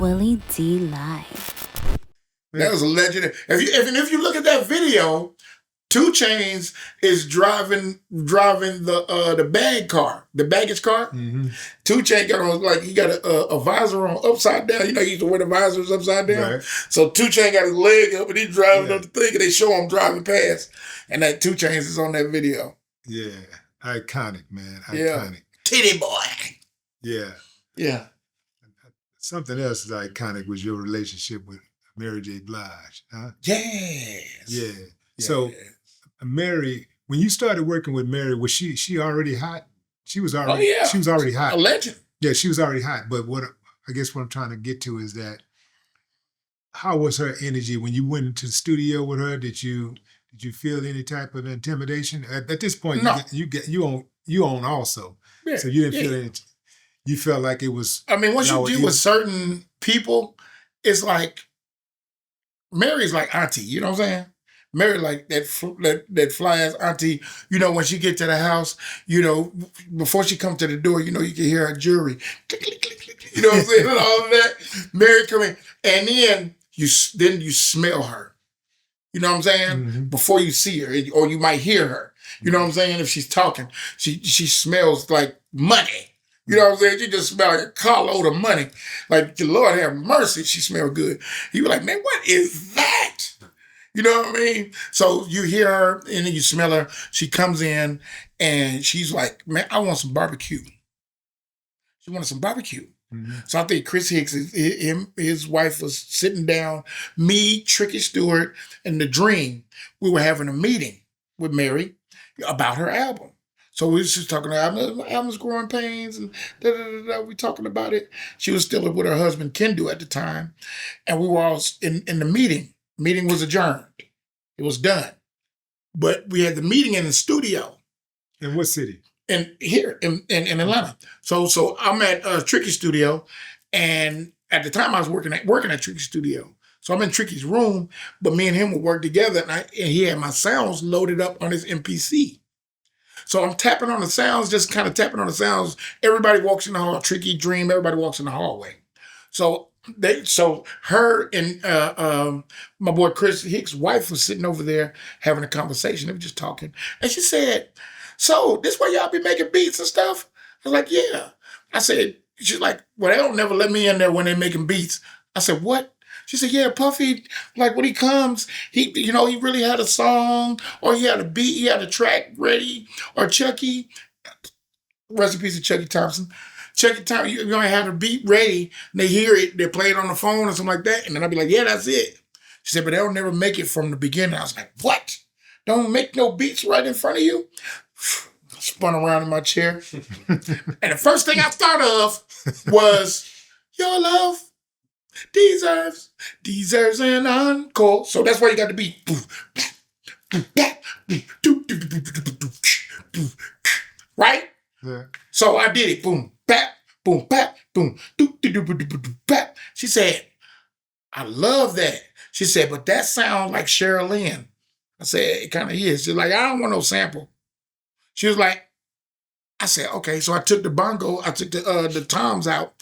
Willie D Live. That was a legendary. If you look at that video, 2 Chainz is driving the baggage car. Mm-hmm. 2 Chainz got on he got a visor on upside down. You know, he used to wear the visors upside down. Right. So 2 Chainz got his leg up and he's driving up the thing, and they show him driving past, and that 2 Chainz is on that video. Yeah, iconic, man. Iconic. Yeah. Titty boy. Yeah. Yeah. Something else is iconic was your relationship with Mary J. Blige, huh? Yes. Yeah. So, Mary, when you started working with Mary, was she already hot? She was already. Oh, yeah. She was already hot. A legend. Yeah, she was already hot. But what I'm trying to get to is that, how was her energy when you went into the studio with her? Did you feel any type of intimidation at this point? No. You own also, yeah. So you didn't feel any. You felt like it was. I mean, once you deal with certain people, it's like Mary's like auntie. You know what I'm saying? Mary like that fly ass auntie. You know, when she get to the house, you know, before she come to the door, you know, you can hear her jewelry. You know what I'm saying? And all of that. Mary come in, and then you smell her. You know what I'm saying? Mm-hmm. Before you see her, or you might hear her. You know what I'm saying? If she's talking, she smells like money. You know what I'm saying? She just smelled like a carload of money. Like, the Lord have mercy, she smelled good. You were like, man, what is that? You know what I mean? So you hear her and then you smell her. She comes in and she's like, man, I want some barbecue. She wanted some barbecue. Mm-hmm. So I think Chris Hicks, his wife was sitting down, me, Tricky Stewart, and The Dream. We were having a meeting with Mary about her album. So we was just talking about album's Growing Pains and we talking about it. She was still with her husband, Kendu, at the time. And we were all in the meeting. Meeting was adjourned. It was done. But we had the meeting in the studio. In what city? Here in Atlanta. So I'm at Tricky Studio, and at the time I was working at Tricky Studio. So I'm in Tricky's room, but me and him would work together, and he had my sounds loaded up on his MPC. So I'm tapping on the sounds, just kind of tapping on the sounds. Everybody walks in the hall, Tricky, Dream, everybody walks in the hallway. So her and my boy Chris Hicks' wife was sitting over there having a conversation. They were just talking. And she said, so this where y'all be making beats and stuff? I was like, yeah. I said, she's like, well, they don't never let me in there when they're making beats. I said, what? She said, yeah, Puffy, like when he comes, he really had a song, or he had a beat, he had a track ready, or Chucky, rest in peace of Chucky Thompson. Chucky Thompson, you only have a beat ready, and they hear it, they play it on the phone or something like that, and then I'd be like, yeah, that's it. She said, but they'll never make it from the beginning. I was like, what? Don't make no beats right in front of you? Spun around in my chair. And the first thing I thought of was, your love deserves an encore. So that's why you got the beat. Right? Yeah. So I did it. Boom, bap, boom, bap, boom, bap. She said, I love that. She said, but that sounds like Cheryl Lynn. I said, it kind of is. She's like, I don't want no sample. She was like, I said, okay. So I took the bongo, I took the toms out,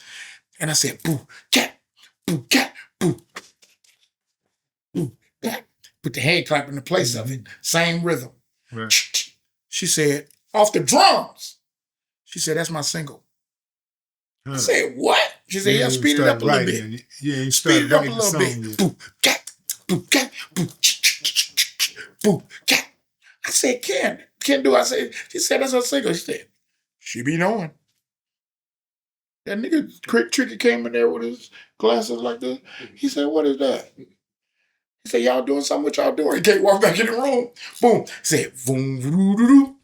and I said, boo, cat, boo, cat, boo, boo, cat. Put the hand clap in the place of it. Same rhythm. Right. She said, off the drums. She said, that's my single. I said, what? She said, yeah, speed it up a little bit. Yeah, speed it up a little bit. Boo, cat, boo, cat, boo, boo, cat. I said, Ken do. I said, she said, that's her single. She said, she be knowing. That nigga Tricky came in there with his glasses like this. He said, what is that? He said, y'all doing something? What y'all doing? He can't walk back in the room. Boom. He said, boom, doo-doo-doo.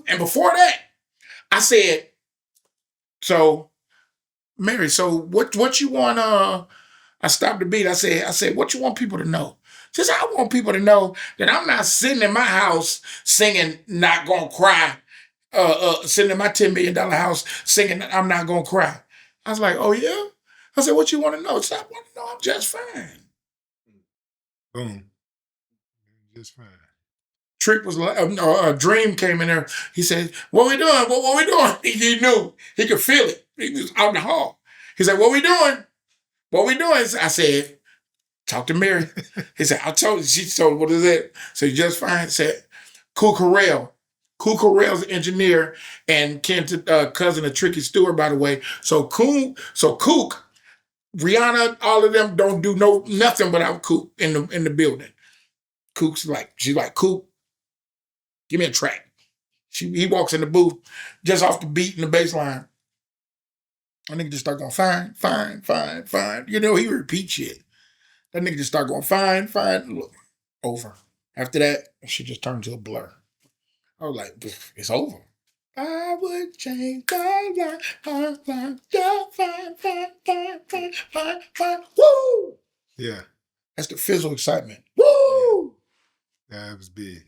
And before that, I said, so, Mary, so what you want, I stopped the beat. I said, what you want people to know? She said, I want people to know that I'm not sitting in my house singing Not Gonna Cry, sitting in my $10 million house singing I'm Not Gonna Cry. I was like, oh yeah? I said, what you want to know? She said, I want to know I'm just fine. Boom. Just fine. Trick was like, a Dream came in there. He said, what we doing? What we doing? He knew. He could feel it. He was out in the hall. He said, what we doing? What we doing? I said, talk to Mary. He said, I told you. She told, what is it? So just fine. Said, Cucarell. Cucarell's an engineer and Ken's cousin of Tricky Stewart, by the way. So Cook, Rihanna, all of them don't do nothing without Cook in the building. She's like, Cook, give me a track. He walks in the booth just off the beat and the bass line. That nigga just start going, fine, fine, fine, fine. You know, he repeat shit. That nigga just start going, fine, fine. Look, over. After that, shit just turned to a blur. I was like, it's over. I would change the life. Fine, fine, fine, fine, fine, fine. Woo! Yeah. That's the fizzle excitement. Woo! That was big.